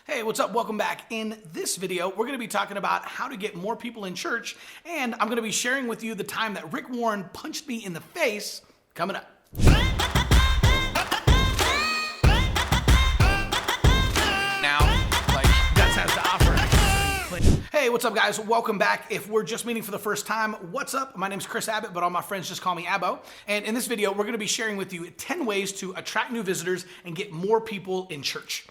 Hey, what's up? Welcome back. In this video, we're going to be talking about how to get more people in church, and I'm going to be sharing with you the time that Rick Warren punched me in the face coming up. Hey, what's up, guys? Welcome back. If we're just meeting for the first time, what's up? My name's Chris Abbott, but all my friends just call me Abbo. And in this video, we're going to be sharing with you 10 ways to attract new visitors and get more people in church.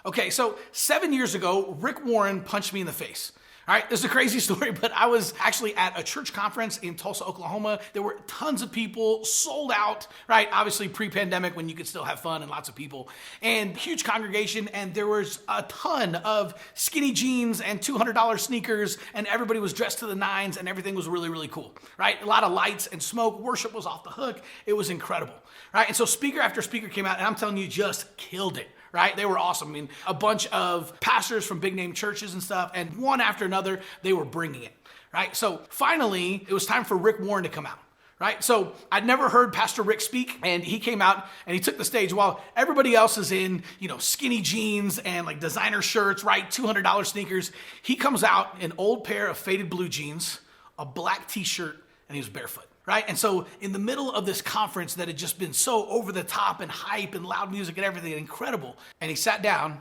Okay, so 7 years ago, Rick Warren punched me in the face. All right, this is a crazy story, but I was actually at a church conference in Tulsa, Oklahoma. There were tons of people, sold out, right? Obviously pre-pandemic when you could still have fun and lots of people, and huge congregation, and there was a ton of skinny jeans and $200 sneakers, and everybody was dressed to the nines, and everything was really, really cool, right? A lot of lights and smoke. Worship was off the hook. It was incredible, right? And so speaker after speaker came out, and I'm telling you, just killed it. Right? They were awesome. I mean, a bunch of pastors from big name churches and stuff, and one after another, they were bringing it, right? So finally, it was time for Rick Warren to come out, right? So I'd never heard Pastor Rick speak, and he came out and he took the stage while everybody else is in, skinny jeans and like designer shirts, right? $200 sneakers. He comes out in an old pair of faded blue jeans, a black t-shirt, and he was barefoot. Right? And so in the middle of this conference that had just been so over the top and hype and loud music and everything, incredible. And he sat down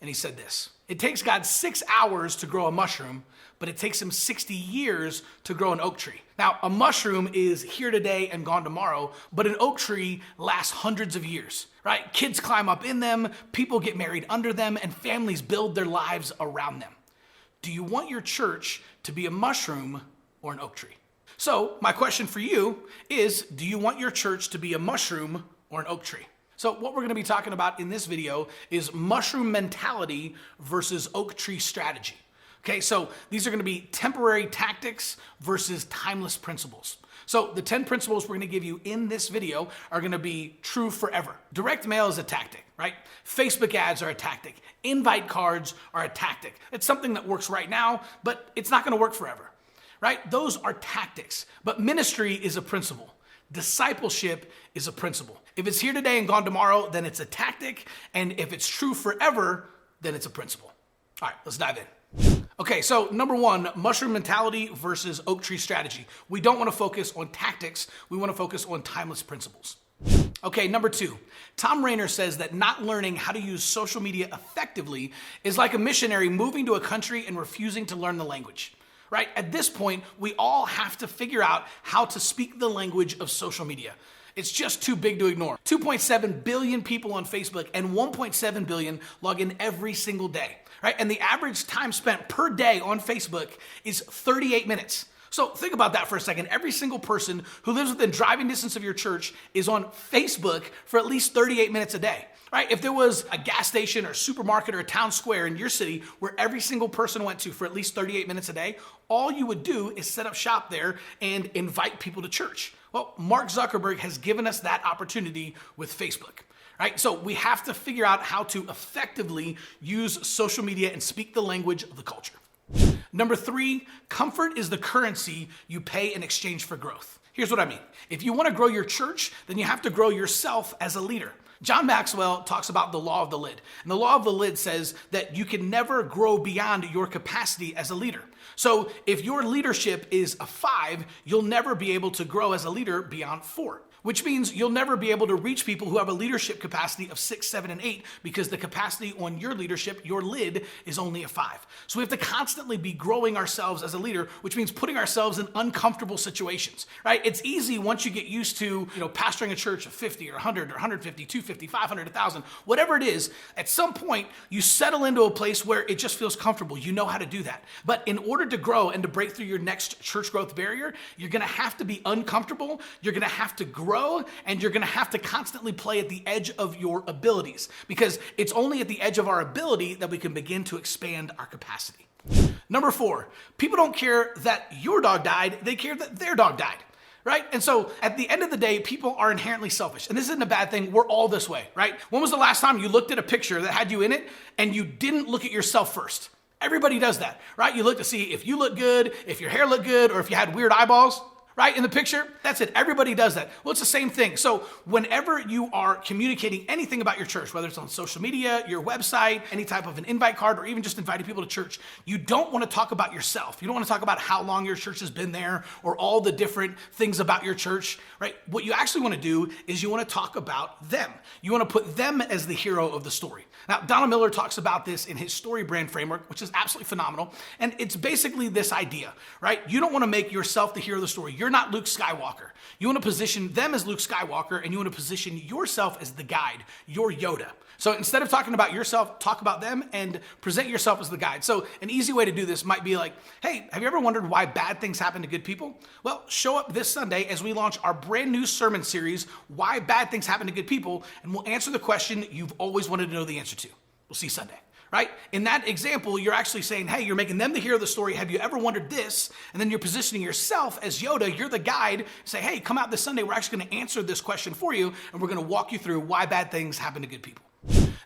and he said this: it takes God 6 hours to grow a mushroom, but it takes him 60 years to grow an oak tree. Now, a mushroom is here today and gone tomorrow, but an oak tree lasts hundreds of years, right? Kids climb up in them, people get married under them, and families build their lives around them. Do you want your church to be a mushroom or an oak tree? So my question for you is, do you want your church to be a mushroom or an oak tree? So what we're going to be talking about in this video is mushroom mentality versus oak tree strategy. Okay, so these are going to be temporary tactics versus timeless principles. So the 10 principles we're going to give you in this video are going to be true forever. Direct mail is a tactic, right? Facebook ads are a tactic. Invite cards are a tactic. It's something that works right now, but it's not going to work forever. Right? Those are tactics, but ministry is a principle. Discipleship is a principle. If it's here today and gone tomorrow, then it's a tactic. And if it's true forever, then it's a principle. All right, let's dive in. Okay, so number one, mushroom mentality versus oak tree strategy. We don't want to focus on tactics. We want to focus on timeless principles. Okay, number two, Tom Rainer says that not learning how to use social media effectively is like a missionary moving to a country and refusing to learn the language. Right? At this point, we all have to figure out how to speak the language of social media. It's just too big to ignore. 2.7 billion people on Facebook and 1.7 billion log in every single day. Right? And the average time spent per day on Facebook is 38 minutes. So think about that for a second. Every single person who lives within driving distance of your church is on Facebook for at least 38 minutes a day. Right? If there was a gas station or supermarket or a town square in your city where every single person went to for at least 38 minutes a day, all you would do is set up shop there and invite people to church. Well, Mark Zuckerberg has given us that opportunity with Facebook. Right? So we have to figure out how to effectively use social media and speak the language of the culture. Number three, comfort is the currency you pay in exchange for growth. Here's what I mean. If you want to grow your church, then you have to grow yourself as a leader. John Maxwell talks about the law of the lid. And the law of the lid says that you can never grow beyond your capacity as a leader. So if your leadership is a 5, you'll never be able to grow as a leader beyond 4. Which means you'll never be able to reach people who have a leadership capacity of 6, 7, and 8 because the capacity on your leadership, your lid, is only a 5. So we have to constantly be growing ourselves as a leader, which means putting ourselves in uncomfortable situations, right? It's easy once you get used to, pastoring a church of 50 or 100 or 150, 250, 500, 1,000, whatever it is, at some point you settle into a place where it just feels comfortable. You know how to do that. But in order to grow and to break through your next church growth barrier, you're going to have to be uncomfortable. You're going to have to grow. And you're going to have to constantly play at the edge of your abilities because it's only at the edge of our ability that we can begin to expand our capacity. Number 4, people don't care that your dog died. They care that their dog died. Right? And so at the end of the day, people are inherently selfish. And this isn't a bad thing. We're all this way, right? When was the last time you looked at a picture that had you in it and you didn't look at yourself first? Everybody does that, right? You look to see if you look good, if your hair looked good, or if you had weird eyeballs. right? In the picture, that's it. Everybody does that. Well, it's the same thing. So whenever you are communicating anything about your church, whether it's on social media, your website, any type of an invite card, or even just inviting people to church, you don't want to talk about yourself. You don't want to talk about how long your church has been there or all the different things about your church, right? What you actually want to do is you want to talk about them. You want to put them as the hero of the story. Now, Donald Miller talks about this in his story brand framework, which is absolutely phenomenal. And it's basically this idea, right? You don't want to make yourself the hero of the story. You're not Luke Skywalker. You want to position them as Luke Skywalker, and you want to position yourself as the guide, your Yoda. So instead of talking about yourself, talk about them and present yourself as the guide. So an easy way to do this might be like, hey, have you ever wondered why bad things happen to good people? Well, show up this Sunday as we launch our brand new sermon series, Why Bad Things Happen to Good People, and we'll answer the question you've always wanted to know the answer to. We'll see you Sunday. Right? In that example, you're actually saying, hey, you're making them the hero of the story. Have you ever wondered this? And then you're positioning yourself as Yoda. You're the guide. Say, hey, come out this Sunday. We're actually going to answer this question for you, and we're going to walk you through why bad things happen to good people.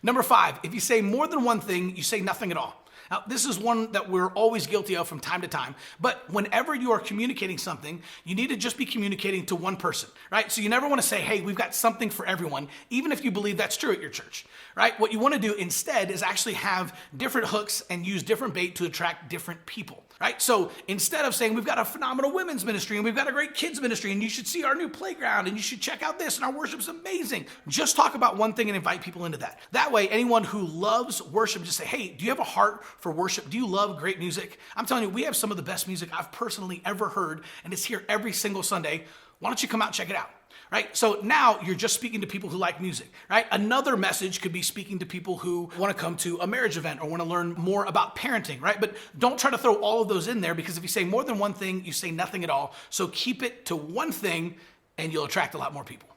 Number 5, if you say more than one thing, you say nothing at all. Now, this is one that we're always guilty of from time to time, but whenever you are communicating something, you need to just be communicating to one person, right? So you never want to say, hey, we've got something for everyone, even if you believe that's true at your church, right? What you want to do instead is actually have different hooks and use different bait to attract different people, right? So instead of saying, we've got a phenomenal women's ministry and we've got a great kids ministry and you should see our new playground and you should check out this and our worship's amazing, just talk about one thing and invite people into that. That way, anyone who loves worship, just say, hey, do you have a heart for worship? Do you love great music? I'm telling you, we have some of the best music I've personally ever heard, and it's here every single Sunday. Why don't you come out and check it out? Right? So now you're just speaking to people who like music, right? Another message could be speaking to people who want to come to a marriage event or want to learn more about parenting, right? But don't try to throw all of those in there, because if you say more than one thing, you say nothing at all. So keep it to one thing and you'll attract a lot more people.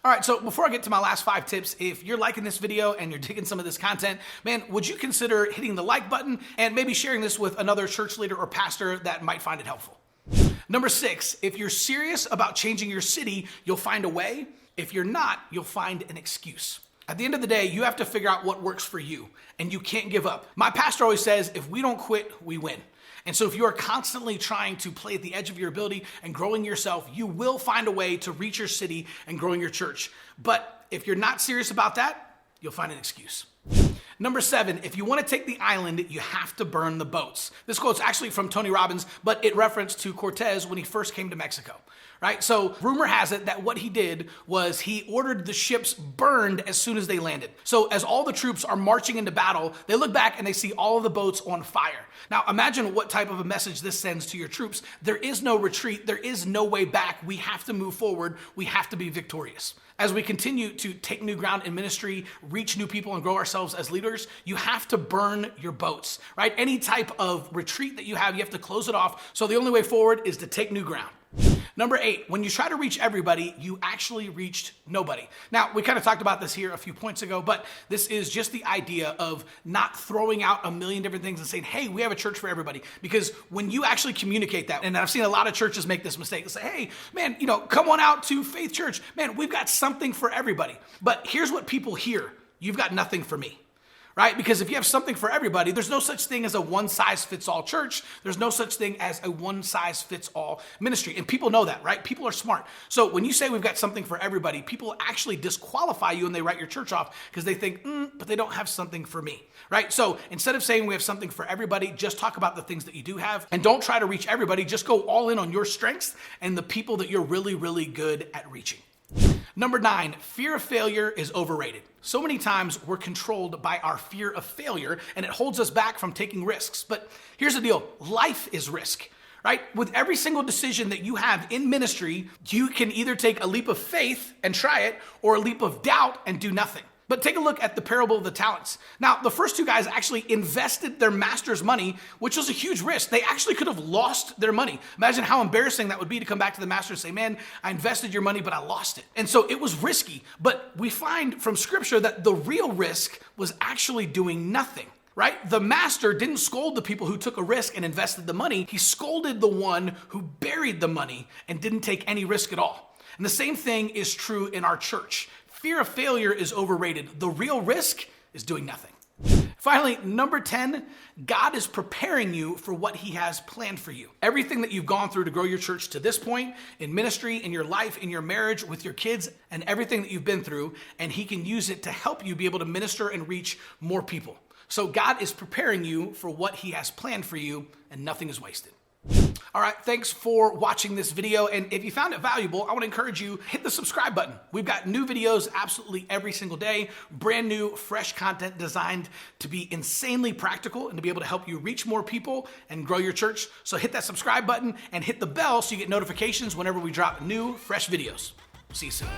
All right, so before I get to my last 5 tips, if you're liking this video and you're digging some of this content, man, would you consider hitting the like button and maybe sharing this with another church leader or pastor that might find it helpful? Number 6, if you're serious about changing your city, you'll find a way. If you're not, you'll find an excuse. At the end of the day, you have to figure out what works for you, and you can't give up. My pastor always says, if we don't quit, we win. And so if you are constantly trying to play at the edge of your ability and growing yourself, you will find a way to reach your city and growing your church. But if you're not serious about that, you'll find an excuse. Number 7, if you want to take the island, you have to burn the boats. This quote's actually from Tony Robbins, but it referenced to Cortez when he first came to Mexico, right? So rumor has it that what he did was he ordered the ships burned as soon as they landed. So as all the troops are marching into battle, they look back and they see all of the boats on fire. Now imagine what type of a message this sends to your troops. There is no retreat. There is no way back. We have to move forward. We have to be victorious. As we continue to take new ground in ministry, reach new people, and grow ourselves as leaders, you have to burn your boats, right? Any type of retreat that you have to close it off. So the only way forward is to take new ground. Number 8, when you try to reach everybody, you actually reached nobody. Now, we kind of talked about this here a few points ago, but this is just the idea of not throwing out a million different things and saying, hey, we have a church for everybody. Because when you actually communicate that, and I've seen a lot of churches make this mistake, they say, hey, man, come on out to Faith Church. Man, we've got something for everybody. But here's what people hear. You've got nothing for me. Right? Because if you have something for everybody, there's no such thing as a one-size-fits-all church. There's no such thing as a one-size-fits-all ministry. And people know that, right? People are smart. So when you say we've got something for everybody, people actually disqualify you and they write your church off because they think, but they don't have something for me, right? So instead of saying we have something for everybody, just talk about the things that you do have and don't try to reach everybody. Just go all in on your strengths and the people that you're really, really good at reaching. Number 9, fear of failure is overrated. So many times we're controlled by our fear of failure and it holds us back from taking risks. But here's the deal, life is risk, right? With every single decision that you have in ministry, you can either take a leap of faith and try it or a leap of doubt and do nothing. But take a look at the parable of the talents. Now, the first 2 guys actually invested their master's money, which was a huge risk. They actually could have lost their money. Imagine how embarrassing that would be to come back to the master and say, man, I invested your money, but I lost it. And so it was risky. But we find from scripture that the real risk was actually doing nothing. Right? The master didn't scold the people who took a risk and invested the money. He scolded the one who buried the money and didn't take any risk at all. And the same thing is true in our church. Fear of failure is overrated. The real risk is doing nothing. Finally, number 10, God is preparing you for what he has planned for you. Everything that you've gone through to grow your church to this point, in ministry, in your life, in your marriage, with your kids, and everything that you've been through, and he can use it to help you be able to minister and reach more people. So God is preparing you for what he has planned for you, and nothing is wasted. All right, thanks for watching this video. And if you found it valuable, I want to encourage you, hit the subscribe button. We've got new videos absolutely every single day, brand new, fresh content designed to be insanely practical and to be able to help you reach more people and grow your church. So hit that subscribe button and hit the bell so you get notifications whenever we drop new, fresh videos. See you soon.